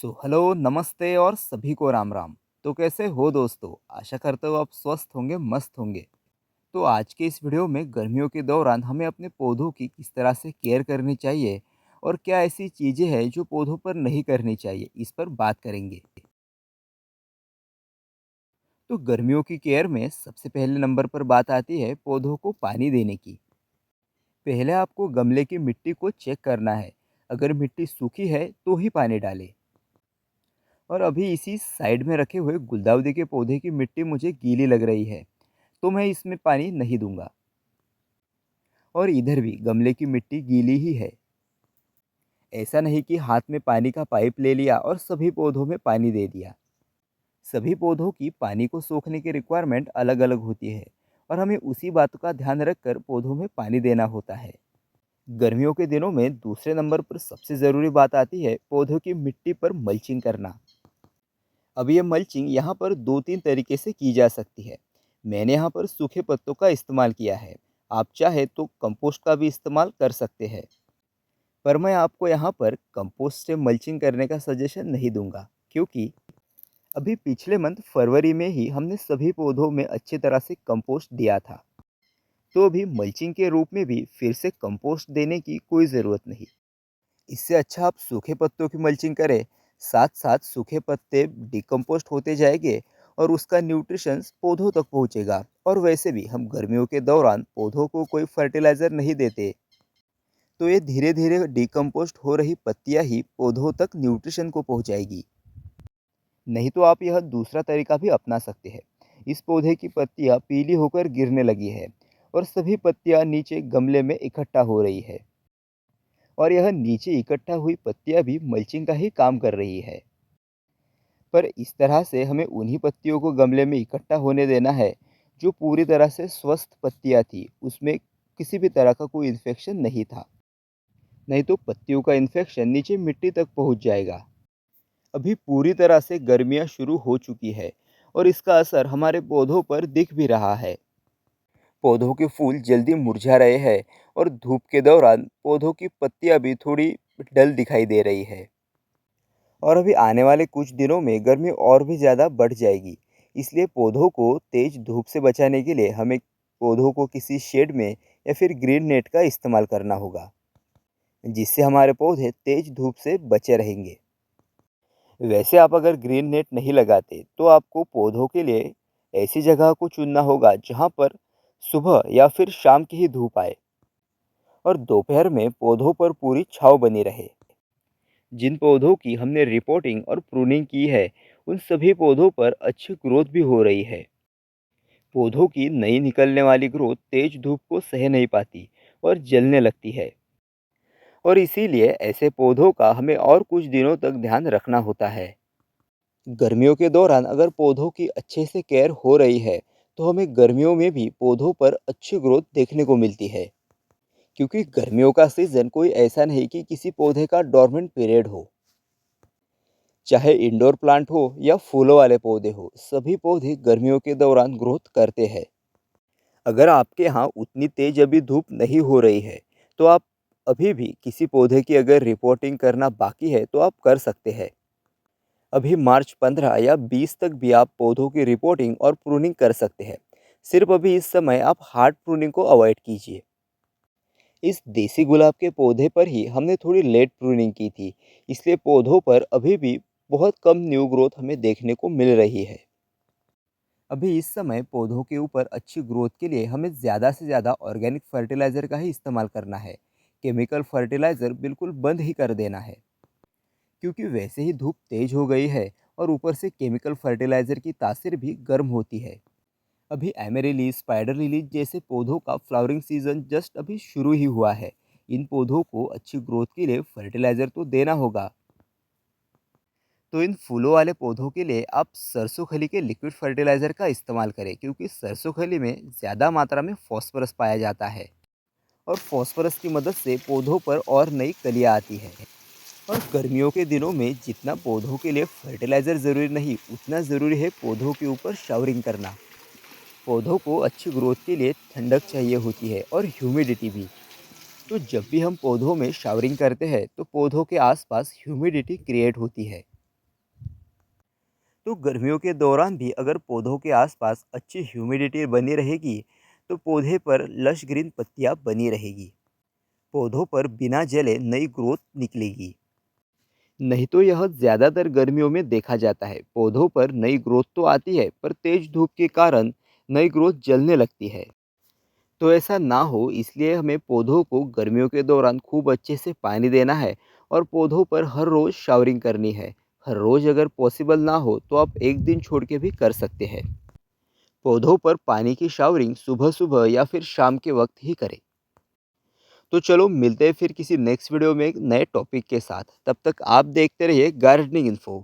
Hello, नमस्ते और सभी को राम राम। तो कैसे हो दोस्तों? आशा करता हूँ आप स्वस्थ होंगे, मस्त होंगे। तो आज के इस वीडियो में गर्मियों के दौरान हमें अपने पौधों की किस तरह से केयर करनी चाहिए और क्या ऐसी चीज़ें हैं जो पौधों पर नहीं करनी चाहिए, इस पर बात करेंगे। तो गर्मियों की केयर में सबसे पहले नंबर पर बात आती है पौधों को पानी देने की। पहले आपको गमले की मिट्टी को चेक करना है। अगर मिट्टी सूखी है तो ही पानी डालें। और अभी इसी साइड में रखे हुए गुलदाउदी के पौधे की मिट्टी मुझे गीली लग रही है, तो मैं इसमें पानी नहीं दूंगा। और इधर भी गमले की मिट्टी गीली ही है। ऐसा नहीं कि हाथ में पानी का पाइप ले लिया और सभी पौधों में पानी दे दिया। सभी पौधों की पानी को सोखने की रिक्वायरमेंट अलग अलग होती है और हमें उसी बात का ध्यान रखकर पौधों में पानी देना होता है। गर्मियों के दिनों में दूसरे नंबर पर सबसे ज़रूरी बात आती है पौधों की मिट्टी पर मल्चिंग करना। अब ये मल्चिंग यहाँ पर दो तीन तरीके से की जा सकती है। मैंने यहाँ पर सूखे पत्तों का इस्तेमाल किया है। आप चाहे तो कंपोस्ट का भी इस्तेमाल कर सकते हैं। पर मैं आपको यहाँ पर कंपोस्ट से मल्चिंग करने का सजेशन नहीं दूंगा, क्योंकि अभी पिछले मंथ फरवरी में ही हमने सभी पौधों में अच्छी तरह से कंपोस्ट दिया था। तो अभी मल्चिंग के रूप में भी फिर से कंपोस्ट देने की कोई ज़रूरत नहीं। इससे अच्छा आप सूखे पत्तों की मल्चिंग करें। साथ साथ सूखे पत्ते डिकम्पोस्ट होते जाएंगे और उसका न्यूट्रिशंस पौधों तक पहुंचेगा। और वैसे भी हम गर्मियों के दौरान पौधों को कोई फर्टिलाइज़र नहीं देते, तो ये धीरे धीरे डिकम्पोस्ट हो रही पत्तियां ही पौधों तक न्यूट्रिशन को पहुंचाएगी। नहीं तो आप यह दूसरा तरीका भी अपना सकते हैं। इस पौधे की पत्तियां पीली होकर गिरने लगी है और सभी पत्तियां नीचे गमले में इकट्ठा हो रही है। और यह नीचे इकट्ठा हुई पत्तियां भी मल्चिंग का ही काम कर रही है। पर इस तरह से हमें उन्हीं पत्तियों को गमले में इकट्ठा होने देना है जो पूरी तरह से स्वस्थ पत्तियां थी, उसमें किसी भी तरह का कोई इन्फेक्शन नहीं था। नहीं तो पत्तियों का इन्फेक्शन नीचे मिट्टी तक पहुंच जाएगा। अभी पूरी तरह से गर्मियां शुरू हो चुकी है और इसका असर हमारे पौधों पर दिख भी रहा है। पौधों के फूल जल्दी मुरझा रहे हैं और धूप के दौरान पौधों की पत्तियां भी थोड़ी डल दिखाई दे रही है। और अभी आने वाले कुछ दिनों में गर्मी और भी ज़्यादा बढ़ जाएगी। इसलिए पौधों को तेज़ धूप से बचाने के लिए हमें पौधों को किसी शेड में या फिर ग्रीन नेट का इस्तेमाल करना होगा, जिससे हमारे पौधे तेज़ धूप से बचे रहेंगे। वैसे आप अगर ग्रीन नेट नहीं लगाते तो आपको पौधों के लिए ऐसी जगह को चुनना होगा जहाँ पर सुबह या फिर शाम की ही धूप आए और दोपहर में पौधों पर पूरी छांव बनी रहे। जिन पौधों की हमने रिपोर्टिंग और प्रूनिंग की है, उन सभी पौधों पर अच्छी ग्रोथ भी हो रही है। पौधों की नई निकलने वाली ग्रोथ तेज धूप को सह नहीं पाती और जलने लगती है। और इसीलिए ऐसे पौधों का हमें और कुछ दिनों तक ध्यान रखना होता है। गर्मियों के दौरान अगर पौधों की अच्छे से केयर हो रही है, तो हमें गर्मियों में भी पौधों पर अच्छी ग्रोथ देखने को मिलती है। क्योंकि गर्मियों का सीज़न कोई ऐसा नहीं कि किसी पौधे का डोरमेंट पीरियड हो। चाहे इंडोर प्लांट हो या फूलों वाले पौधे हो, सभी पौधे गर्मियों के दौरान ग्रोथ करते हैं। अगर आपके यहाँ उतनी तेज अभी धूप नहीं हो रही है, तो आप अभी भी किसी पौधे की अगर रिपोर्टिंग करना बाकी है तो आप कर सकते हैं। अभी मार्च 15 या 20 तक भी आप पौधों की रिपोर्टिंग और प्रूनिंग कर सकते हैं। सिर्फ अभी इस समय आप हार्ड प्रूनिंग को अवॉइड कीजिए। इस देसी गुलाब के पौधे पर ही हमने थोड़ी लेट प्रूनिंग की थी, इसलिए पौधों पर अभी भी बहुत कम न्यू ग्रोथ हमें देखने को मिल रही है। अभी इस समय पौधों के ऊपर अच्छी ग्रोथ के लिए हमें ज़्यादा से ज़्यादा ऑर्गेनिक फर्टिलाइज़र का ही इस्तेमाल करना है। केमिकल फर्टिलाइज़र बिल्कुल बंद ही कर देना है, क्योंकि वैसे ही धूप तेज हो गई है और ऊपर से केमिकल फर्टिलाइज़र की तासीर भी गर्म होती है। अभी एमेरिलीज, स्पाइडर लिलीज जैसे पौधों का फ्लावरिंग सीजन जस्ट अभी शुरू ही हुआ है। इन पौधों को अच्छी ग्रोथ के लिए फर्टिलाइज़र तो देना होगा। तो इन फूलों वाले पौधों के लिए आप सरसों खली के लिक्विड फर्टिलाइज़र का इस्तेमाल करें, क्योंकि सरसों खली में ज़्यादा मात्रा में फॉस्फोरस पाया जाता है और फॉस्फोरस की मदद से पौधों पर और नई कलियाँ आती है। और गर्मियों के दिनों में जितना पौधों के लिए फर्टिलाइज़र ज़रूरी नहीं, उतना ज़रूरी है पौधों के ऊपर शावरिंग करना। पौधों को अच्छी ग्रोथ के लिए ठंडक चाहिए होती है और ह्यूमिडिटी भी। तो जब भी हम पौधों में शावरिंग करते हैं तो पौधों के आसपास ह्यूमिडिटी क्रिएट होती है। तो गर्मियों के दौरान भी अगर पौधों के आसपास अच्छी ह्यूमिडिटी बनी रहेगी, तो पौधे पर लश ग्रीन पत्तियां बनी रहेगी। पौधों पर बिना जले नई ग्रोथ निकलेगी। नहीं तो यह ज़्यादातर गर्मियों में देखा जाता है। पौधों पर नई ग्रोथ तो आती है, पर तेज धूप के कारण नई ग्रोथ जलने लगती है। तो ऐसा ना हो, इसलिए हमें पौधों को गर्मियों के दौरान खूब अच्छे से पानी देना है और पौधों पर हर रोज़ शावरिंग करनी है। हर रोज़ अगर पॉसिबल ना हो तो आप एक दिन छोड़ के भी कर सकते हैं। पौधों पर पानी की शावरिंग सुबह सुबह या फिर शाम के वक्त ही करें। तो चलो मिलते हैं फिर किसी नेक्स्ट वीडियो में एक नए टॉपिक के साथ। तब तक आप देखते रहिए गार्डनिंग इन्फो।